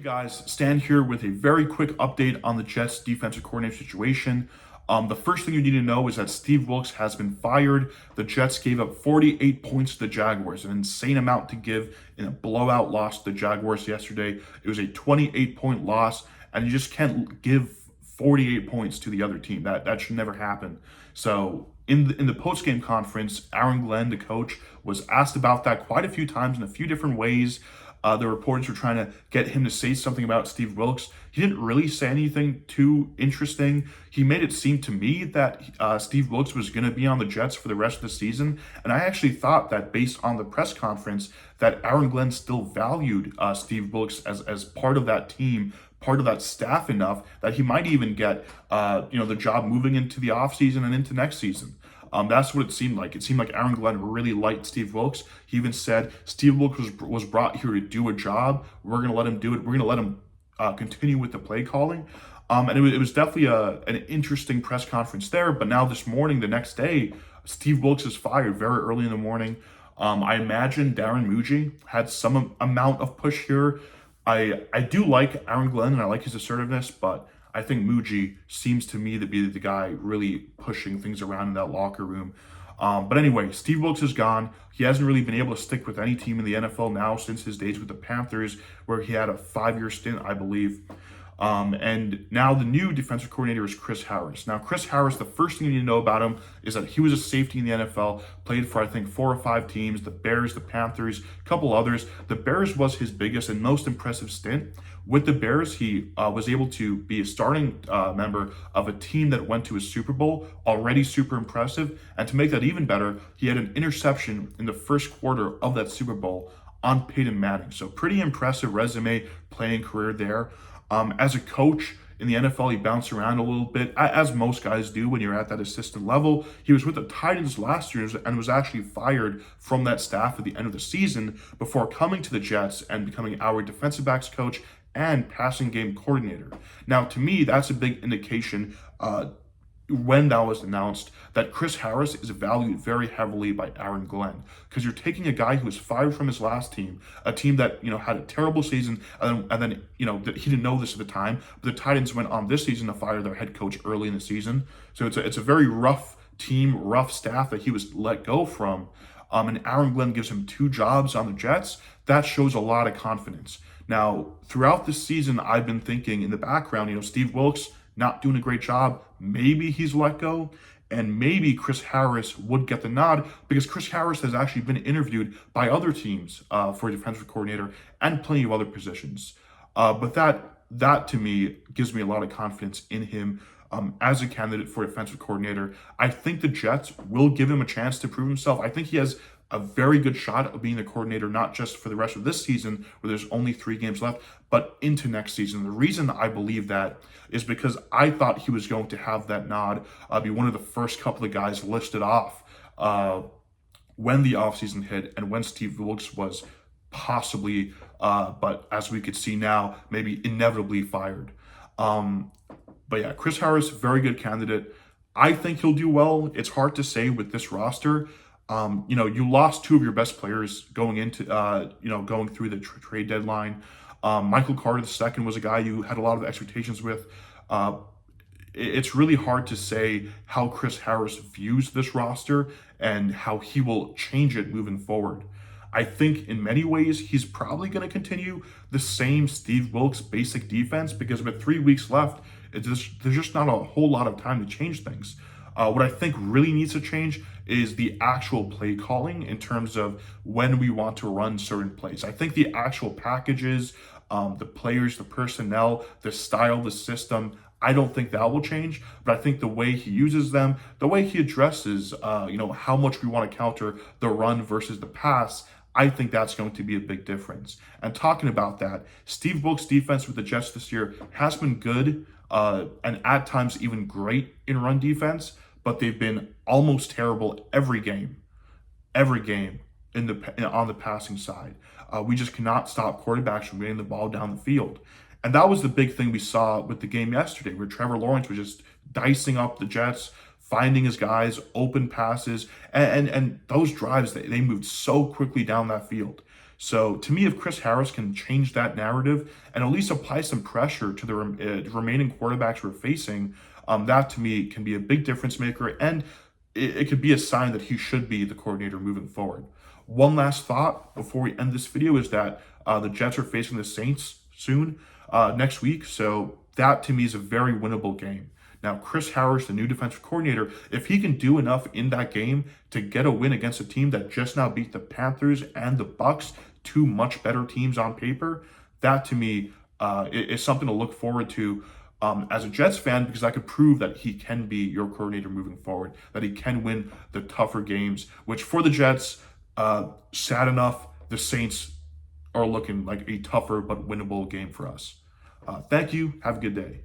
Guys, stand here with a very quick update on the Jets defensive coordinator situation. The first thing you need to know is that Steve Wilks has been fired. The Jets gave up 48 points to the Jaguars, an insane amount to give in a blowout loss to the Jaguars yesterday. It was a 28-point loss, and you just can't give 48 points to the other team. That should never happen. So in the post-game conference, Aaron Glenn, the coach, was asked about that quite a few times in a few different ways. The reporters were trying to get him to say something about Steve Wilks. He didn't really say anything too interesting. He made it seem to me that Steve Wilks was going to be on the Jets for the rest of the season. And I actually thought that based on the press conference that Aaron Glenn still valued Steve Wilks as part of that team, part of that staff enough that he might even get the job moving into the offseason and into next season. That's what it seemed like. It seemed like Aaron Glenn really liked Steve Wilks. He even said Steve Wilks was brought here to do a job. We're going to let him do it. We're going to let him continue with the play calling. And it was definitely an interesting press conference there. But now this morning, the next day, Steve Wilks is fired very early in the morning. I imagine Darren Muji had some amount of push here. I do like Aaron Glenn and I like his assertiveness, but I think Muji seems to me to be the guy really pushing things around in that locker room. But anyway, Steve Wilks is gone. He hasn't really been able to stick with any team in the NFL now since his days with the Panthers, where he had a 5-year stint, I believe. And now the new defensive coordinator is Chris Harris. Now, Chris Harris, the first thing you need to know about him is that he was a safety in the NFL, played for, I think, 4 or 5 teams, the Bears, the Panthers, a couple others. The Bears was his biggest and most impressive stint. With the Bears, he was able to be a starting member of a team that went to a Super Bowl, already super impressive. And to make that even better, he had an interception in the first quarter of that Super Bowl on Peyton Manning. So pretty impressive resume, playing career there. As a coach in the NFL, he bounced around a little bit, as most guys do when you're at that assistant level. He was with the Titans last year and was actually fired from that staff at the end of the season before coming to the Jets and becoming our defensive backs coach and passing game coordinator. Now, to me, that's a big indication when that was announced that Chris Harris is valued very heavily by Aaron Glenn, because you're taking a guy who was fired from his last team, a team that had a terrible season, and then he didn't know this at the time, but the Titans went on this season to fire their head coach early in the season. So it's a very rough team, rough staff that he was let go from. And Aaron Glenn gives him 2 jobs on the Jets. That shows a lot of confidence. Now, throughout this season, I've been thinking in the background, Steve Wilks not doing a great job. Maybe he's let go, and maybe Chris Harris would get the nod because Chris Harris has actually been interviewed by other teams for a defensive coordinator and plenty of other positions. But that to me gives me a lot of confidence in him as a candidate for defensive coordinator. I think the Jets will give him a chance to prove himself. I think he has a very good shot of being the coordinator, not just for the rest of this season where there's only 3 games left, but into next season. The reason I believe that is because I thought he was going to have that nod, be one of the first couple of guys listed off when the offseason hit and when Steve Wilks was possibly, but as we could see now, maybe inevitably fired. But yeah, Chris Harris, very good candidate. I think he'll do well. It's hard to say with this roster. You lost 2 of your best players going into, going through the trade deadline. Michael Carter II was a guy you had a lot of expectations with. It's really hard to say how Chris Harris views this roster and how he will change it moving forward. I think in many ways, he's probably going to continue the same Steve Wilks basic defense because with 3 weeks left, there's just not a whole lot of time to change things. What I think really needs to change is the actual play calling in terms of when we want to run certain plays. I think the actual packages, the players, the personnel, the style, the system, I don't think that will change, but I think the way he uses them, the way he addresses, how much we want to counter the run versus the pass, I think that's going to be a big difference. And talking about that, Steve Wilks' defense with the Jets this year has been good and at times even great in run defense, but they've been almost terrible every game on the passing side. We just cannot stop quarterbacks from getting the ball down the field. And that was the big thing we saw with the game yesterday, where Trevor Lawrence was just dicing up the Jets, finding his guys, open passes, and those drives, they moved so quickly down that field. So to me, if Chris Harris can change that narrative and at least apply some pressure to the remaining quarterbacks we're facing, that to me can be a big difference maker, and it could be a sign that he should be the coordinator moving forward. One last thought before we end this video is that the Jets are facing the Saints soon, next week. So that to me is a very winnable game. Now, Chris Harris, the new defensive coordinator, if he can do enough in that game to get a win against a team that just now beat the Panthers and the Bucks, two much better teams on paper, that to me is something to look forward to as a Jets fan, because that could prove that he can be your coordinator moving forward, that he can win the tougher games, which for the Jets, sad enough, the Saints are looking like a tougher but winnable game for us. Thank you. Have a good day.